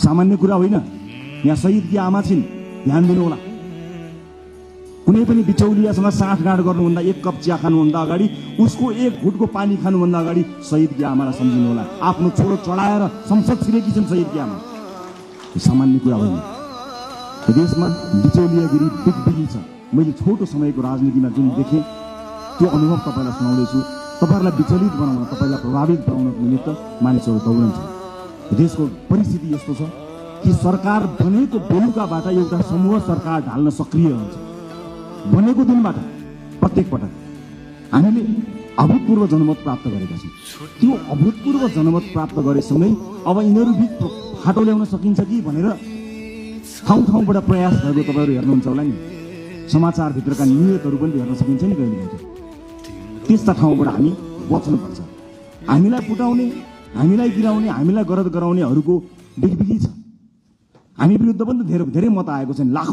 सामान्य कुरा होइन। यहाँ शहीदकी आमा छिन्, ध्यान दिनु होला। कुनै पनि बिचौलियासँग साँठगाँठ गर्नुभन्दा, एक कप चिया खानुभन्दा अगाडि, उसको एक घुटको पानी खानुभन्दा अगाडि शहीदकी आमालाई सम्झिनु होला। आफ्नो छोरो चढाएर संसद छिरेकी छन् शहीदकी आमा। यो सामान्य कुरा होइन। देशमा बिचौलियागिरी बिगबिगी छ। मैले छोटो समयको राजनीतिमा जुन देखेँ त्यो अनुभव तपाईँलाई सुनाउँदैछु। तपाईँहरूलाई विचलित बनाउन, तपाईँलाई प्रभावित बनाउनको निमित्त मानिसहरू दौडन्छ। देशको परिस्थिति यस्तो छ कि सरकार बनेको बेलुकाबाट एउटा समूह सरकार ढाल्न सक्रिय हुन्छ। बनेको दिनबाट प्रत्येक पटक हामीले अभूतपूर्व जनमत प्राप्त गरेका छौँ। त्यो अभूतपूर्व जनमत प्राप्त गरेसँगै अब यिनीहरू बिच फाटो ल्याउन सकिन्छ कि भनेर ठाउँ ठाउँबाट प्रयास गरेको तपाईँहरू हेर्नुहुन्छ होला नि। समाचारभित्रका नियतहरू पनि हेर्न सकिन्छ नि कहिले कहिले। त्यस्ता ठाउँबाट हामी बच्नुपर्छ। हामीलाई फुटाउने, हामीलाई गिराउने, हामीलाई गरद गराउनेहरूको बिगबिगी छ। हामी विरुद्ध पनि धेरै धेरै मत आएको छन्। लाखौं